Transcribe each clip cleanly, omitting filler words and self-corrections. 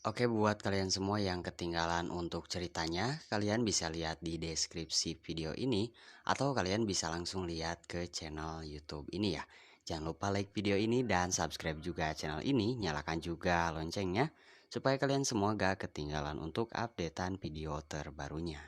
Oke, buat kalian semua yang ketinggalan untuk ceritanya, kalian bisa lihat di deskripsi video ini, atau kalian bisa langsung lihat ke channel YouTube ini ya. Jangan lupa like video ini dan subscribe juga channel ini, nyalakan juga loncengnya, supaya kalian semua gak ketinggalan untuk updatean video terbarunya.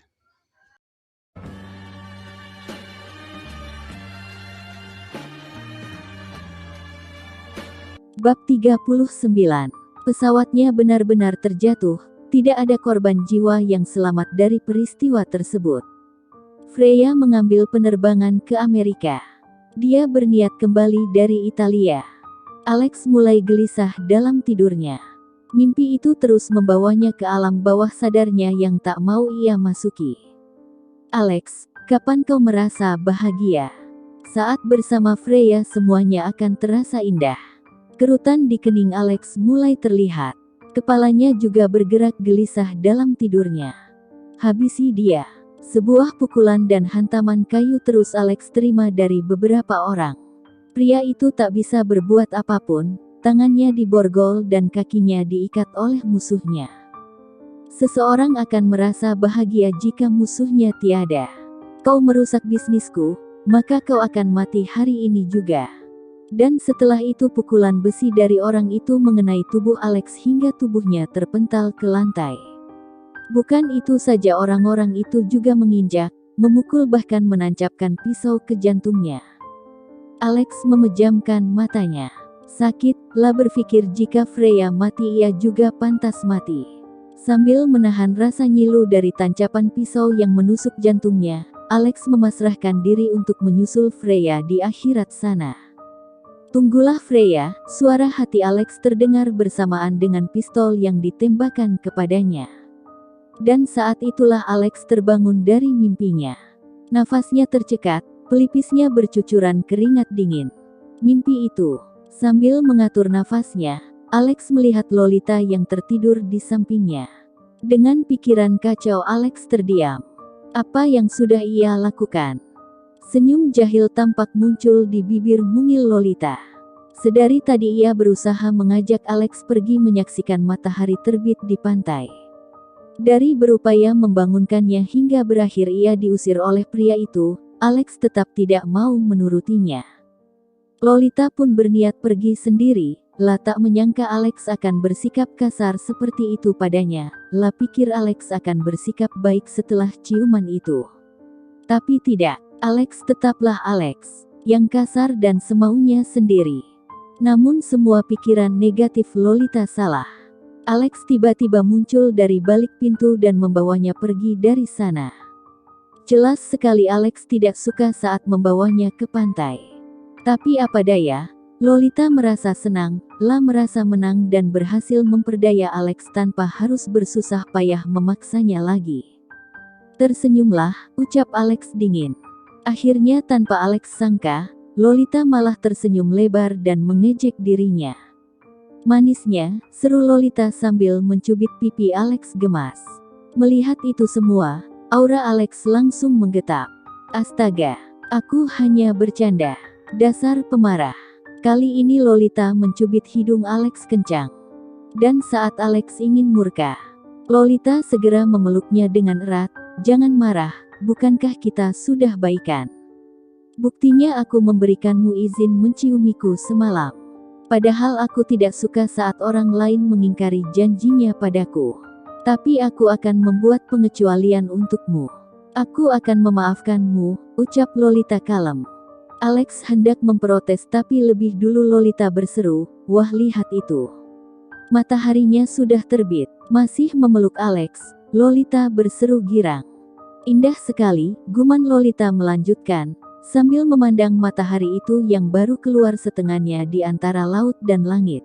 Bab 39. Pesawatnya benar-benar terjatuh, tidak ada korban jiwa yang selamat dari peristiwa tersebut. Freya mengambil penerbangan ke Amerika. Dia berniat kembali dari Italia. Alex mulai gelisah dalam tidurnya. Mimpi itu terus membawanya ke alam bawah sadarnya yang tak mau ia masuki. Alex, kapan kau merasa bahagia? Saat bersama Freya semuanya akan terasa indah. Kerutan di kening Alex mulai terlihat. Kepalanya juga bergerak gelisah dalam tidurnya. Habisi dia. Sebuah pukulan dan hantaman kayu terus Alex terima dari beberapa orang. Pria itu tak bisa berbuat apapun, tangannya diborgol dan kakinya diikat oleh musuhnya. Seseorang akan merasa bahagia jika musuhnya tiada. Kau merusak bisnisku, maka kau akan mati hari ini juga. Dan setelah itu pukulan besi dari orang itu mengenai tubuh Alex hingga tubuhnya terpental ke lantai. Bukan itu saja, orang-orang itu juga menginjak, memukul bahkan menancapkan pisau ke jantungnya. Alex memejamkan matanya. Sakitlah berpikir jika Freya mati ia juga pantas mati. Sambil menahan rasa ngilu dari tancapan pisau yang menusuk jantungnya, Alex memasrahkan diri untuk menyusul Freya di akhirat sana. Tunggulah Freya, suara hati Alex terdengar bersamaan dengan pistol yang ditembakkan kepadanya. Dan saat itulah Alex terbangun dari mimpinya. Nafasnya tercekat, pelipisnya bercucuran keringat dingin. Mimpi itu, sambil mengatur nafasnya, Alex melihat Lolita yang tertidur di sampingnya. Dengan pikiran kacau Alex terdiam. Apa yang sudah ia lakukan? Senyum jahil tampak muncul di bibir mungil Lolita. Sedari tadi ia berusaha mengajak Alex pergi menyaksikan matahari terbit di pantai. Dari berupaya membangunkannya hingga berakhir ia diusir oleh pria itu, Alex tetap tidak mau menurutinya. Lolita pun berniat pergi sendiri, lah tak menyangka Alex akan bersikap kasar seperti itu padanya, lah pikir Alex akan bersikap baik setelah ciuman itu. Tapi tidak. Alex tetaplah Alex, yang kasar dan semaunya sendiri. Namun semua pikiran negatif Lolita salah. Alex tiba-tiba muncul dari balik pintu dan membawanya pergi dari sana. Jelas sekali Alex tidak suka saat membawanya ke pantai. Tapi apa daya, Lolita merasa senang, lah merasa menang dan berhasil memperdaya Alex tanpa harus bersusah payah memaksanya lagi. Tersenyumlah, ucap Alex dingin. Akhirnya tanpa Alex sangka, Lolita malah tersenyum lebar dan mengejek dirinya. Manisnya, seru Lolita sambil mencubit pipi Alex gemas. Melihat itu semua, aura Alex langsung menggetar. Astaga, aku hanya bercanda. Dasar pemarah. Kali ini Lolita mencubit hidung Alex kencang. Dan saat Alex ingin murka, Lolita segera memeluknya dengan erat. Jangan marah. Bukankah kita sudah baikan? Buktinya aku memberikanmu izin menciumiku semalam. Padahal aku tidak suka saat orang lain mengingkari janjinya padaku. Tapi aku akan membuat pengecualian untukmu. Aku akan memaafkanmu, ucap Lolita kalem. Alex hendak memprotes tapi lebih dulu Lolita berseru, wah lihat itu. Mataharinya sudah terbit, masih memeluk Alex, Lolita berseru girang. Indah sekali, guman Lolita melanjutkan, sambil memandang matahari itu yang baru keluar setengahnya di antara laut dan langit.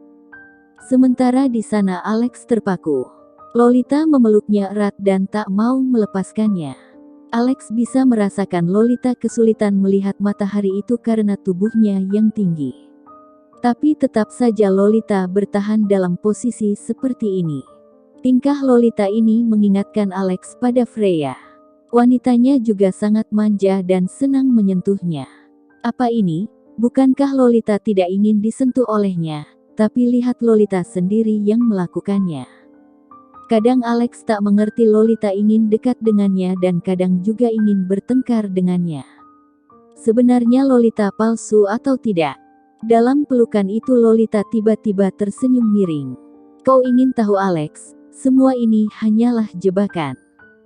Sementara di sana Alex terpaku. Lolita memeluknya erat dan tak mau melepaskannya. Alex bisa merasakan Lolita kesulitan melihat matahari itu karena tubuhnya yang tinggi. Tapi tetap saja Lolita bertahan dalam posisi seperti ini. Tingkah Lolita ini mengingatkan Alex pada Freya. Wanitanya juga sangat manja dan senang menyentuhnya. Apa ini? Bukankah Lolita tidak ingin disentuh olehnya? Tapi lihat Lolita sendiri yang melakukannya. Kadang Alex tak mengerti Lolita ingin dekat dengannya dan kadang juga ingin bertengkar dengannya. Sebenarnya Lolita palsu atau tidak? Dalam pelukan itu Lolita tiba-tiba tersenyum miring. Kau ingin tahu Alex, semua ini hanyalah jebakan.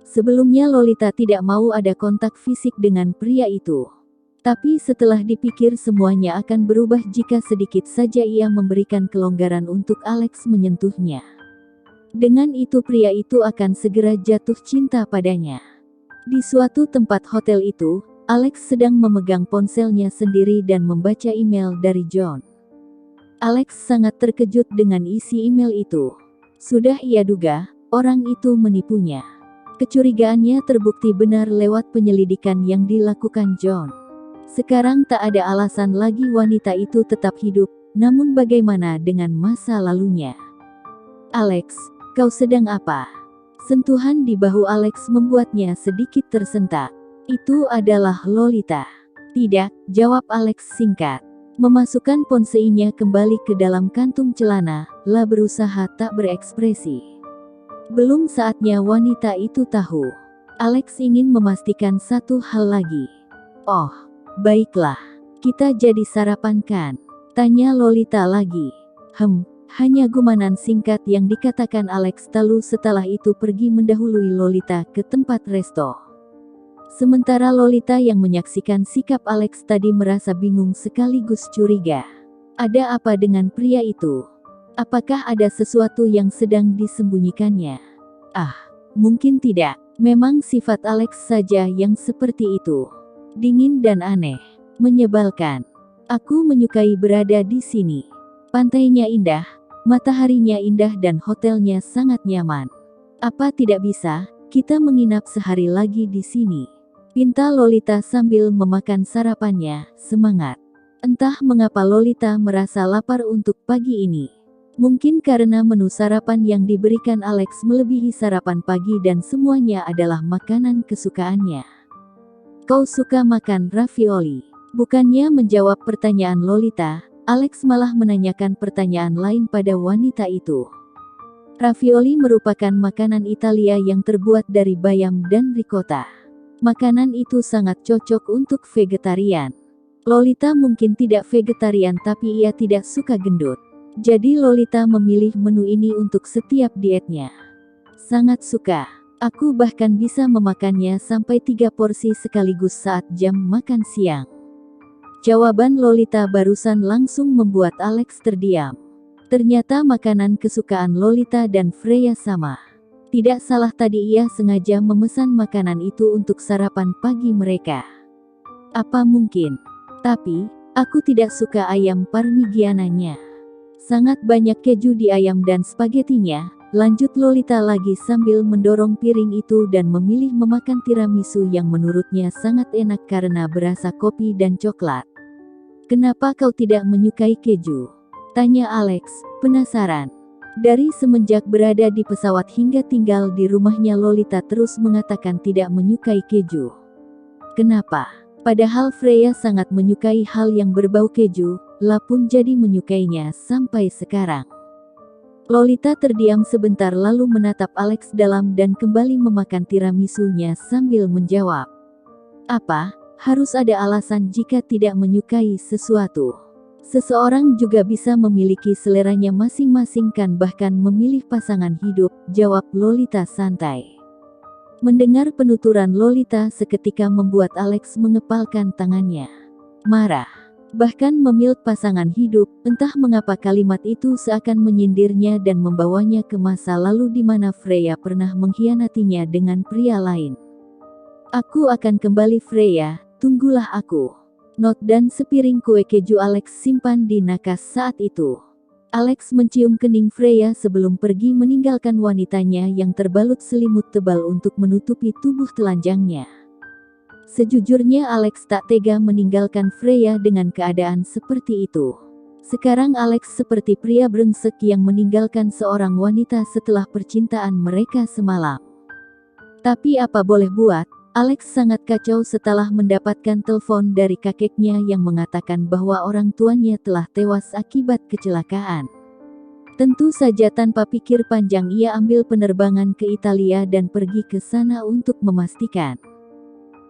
Sebelumnya Lolita tidak mau ada kontak fisik dengan pria itu. Tapi setelah dipikir semuanya akan berubah jika sedikit saja ia memberikan kelonggaran untuk Alex menyentuhnya. Dengan itu pria itu akan segera jatuh cinta padanya. Di suatu tempat hotel itu, Alex sedang memegang ponselnya sendiri dan membaca email dari John. Alex sangat terkejut dengan isi email itu. Sudah ia duga, orang itu menipunya. Kecurigaannya terbukti benar lewat penyelidikan yang dilakukan John. Sekarang tak ada alasan lagi wanita itu tetap hidup, namun bagaimana dengan masa lalunya? Alex, kau sedang apa? Sentuhan di bahu Alex membuatnya sedikit tersentak. Itu adalah Lolita. Tidak, jawab Alex singkat. Memasukkan ponseinya kembali ke dalam kantung celana, lah berusaha tak berekspresi. Belum saatnya wanita itu tahu. Alex ingin memastikan satu hal lagi. Oh, baiklah. Kita jadi sarapan kan? Tanya Lolita lagi. Hanya gumanan singkat yang dikatakan Alex lalu setelah itu pergi mendahului Lolita ke tempat resto. Sementara Lolita yang menyaksikan sikap Alex tadi merasa bingung sekaligus curiga. Ada apa dengan pria itu? Apakah ada sesuatu yang sedang disembunyikannya? Mungkin tidak. Memang sifat Alex saja yang seperti itu. Dingin dan aneh. Menyebalkan. Aku menyukai berada di sini. Pantainya indah, mataharinya indah dan hotelnya sangat nyaman. Apa tidak bisa, kita menginap sehari lagi di sini? Pinta Lolita sambil memakan sarapannya, semangat. Entah mengapa Lolita merasa lapar untuk pagi ini. Mungkin karena menu sarapan yang diberikan Alex melebihi sarapan pagi dan semuanya adalah makanan kesukaannya. Kau suka makan ravioli? Bukannya menjawab pertanyaan Lolita, Alex malah menanyakan pertanyaan lain pada wanita itu. Ravioli merupakan makanan Italia yang terbuat dari bayam dan ricotta. Makanan itu sangat cocok untuk vegetarian. Lolita mungkin tidak vegetarian tapi ia tidak suka gendut. Jadi Lolita memilih menu ini untuk setiap dietnya. Sangat suka. Aku bahkan bisa memakannya sampai 3 porsi sekaligus saat jam makan siang. Jawaban Lolita barusan langsung membuat Alex terdiam. Ternyata makanan kesukaan Lolita dan Freya sama. Tidak salah tadi ia sengaja memesan makanan itu untuk sarapan pagi mereka. Apa mungkin? Tapi, aku tidak suka ayam parmigiananya. Sangat banyak keju di ayam dan spagetinya, lanjut Lolita lagi sambil mendorong piring itu dan memilih memakan tiramisu yang menurutnya sangat enak karena berasa kopi dan coklat. Kenapa kau tidak menyukai keju? Tanya Alex, penasaran. Dari semenjak berada di pesawat hingga tinggal di rumahnya Lolita terus mengatakan tidak menyukai keju. Kenapa? Padahal Freya sangat menyukai hal yang berbau keju, lah pun jadi menyukainya sampai sekarang. Lolita terdiam sebentar lalu menatap Alex dalam dan kembali memakan tiramisunya sambil menjawab. Apa? Harus ada alasan jika tidak menyukai sesuatu. Seseorang juga bisa memiliki seleranya masing-masing kan bahkan memilih pasangan hidup, jawab Lolita santai. Mendengar penuturan Lolita seketika membuat Alex mengepalkan tangannya. Marah. Bahkan memilih pasangan hidup, entah mengapa kalimat itu seakan menyindirnya dan membawanya ke masa lalu di mana Freya pernah mengkhianatinya dengan pria lain. Aku akan kembali Freya, tunggulah aku. Not dan sepiring kue keju Alex simpan di nakas saat itu. Alex mencium kening Freya sebelum pergi meninggalkan wanitanya yang terbalut selimut tebal untuk menutupi tubuh telanjangnya. Sejujurnya Alex tak tega meninggalkan Freya dengan keadaan seperti itu. Sekarang Alex seperti pria brengsek yang meninggalkan seorang wanita setelah percintaan mereka semalam. Tapi apa boleh buat, Alex sangat kacau setelah mendapatkan telepon dari kakeknya yang mengatakan bahwa orang tuanya telah tewas akibat kecelakaan. Tentu saja tanpa pikir panjang ia ambil penerbangan ke Italia dan pergi ke sana untuk memastikan.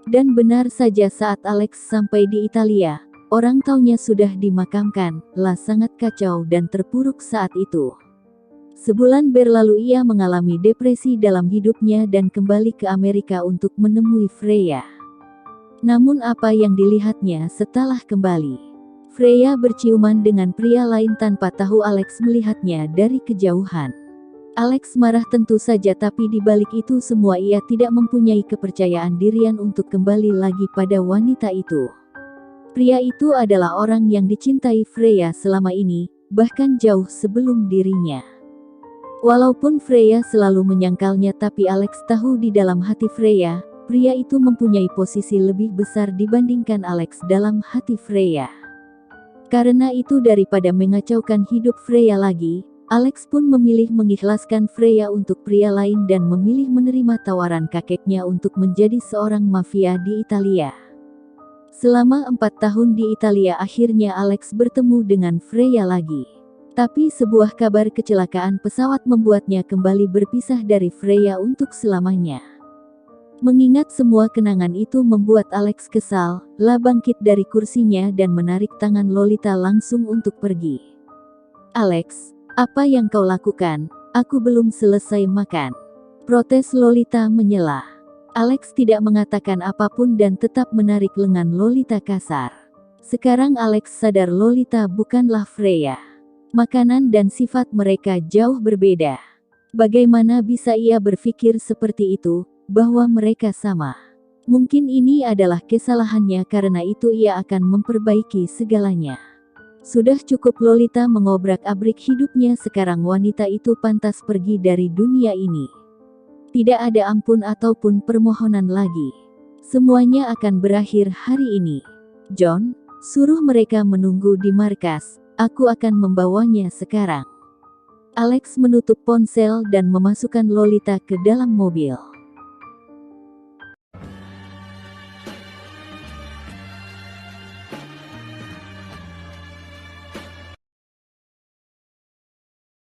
Dan benar saja saat Alex sampai di Italia, orang taunya sudah dimakamkan. Lah sangat kacau dan terpuruk saat itu. Sebulan berlalu ia mengalami depresi dalam hidupnya dan kembali ke Amerika untuk menemui Freya. Namun apa yang dilihatnya setelah kembali? Freya berciuman dengan pria lain tanpa tahu Alex melihatnya dari kejauhan. Alex marah tentu saja, tapi di balik itu semua ia tidak mempunyai kepercayaan dirian untuk kembali lagi pada wanita itu. Pria itu adalah orang yang dicintai Freya selama ini, bahkan jauh sebelum dirinya. Walaupun Freya selalu menyangkalnya, tapi Alex tahu di dalam hati Freya, pria itu mempunyai posisi lebih besar dibandingkan Alex dalam hati Freya. Karena itu daripada mengacaukan hidup Freya lagi, Alex pun memilih mengikhlaskan Freya untuk pria lain dan memilih menerima tawaran kakeknya untuk menjadi seorang mafia di Italia. Selama 4 tahun di Italia akhirnya Alex bertemu dengan Freya lagi. Tapi sebuah kabar kecelakaan pesawat membuatnya kembali berpisah dari Freya untuk selamanya. Mengingat semua kenangan itu membuat Alex kesal, lah bangkit dari kursinya dan menarik tangan Lolita langsung untuk pergi. "Alex, apa yang kau lakukan? Aku belum selesai makan," protes Lolita menyela. Alex tidak mengatakan apapun dan tetap menarik lengan Lolita kasar. Sekarang Alex sadar Lolita bukanlah Freya. Makanan dan sifat mereka jauh berbeda. Bagaimana bisa ia berpikir seperti itu? Bahwa mereka sama. Mungkin ini adalah kesalahannya, karena itu ia akan memperbaiki segalanya. Sudah cukup Lolita mengobrak-abrik hidupnya, sekarang wanita itu pantas pergi dari dunia ini. Tidak ada ampun ataupun permohonan lagi. Semuanya akan berakhir hari ini. "John, suruh mereka menunggu di markas, aku akan membawanya sekarang." Alex menutup ponsel dan memasukkan Lolita ke dalam mobil.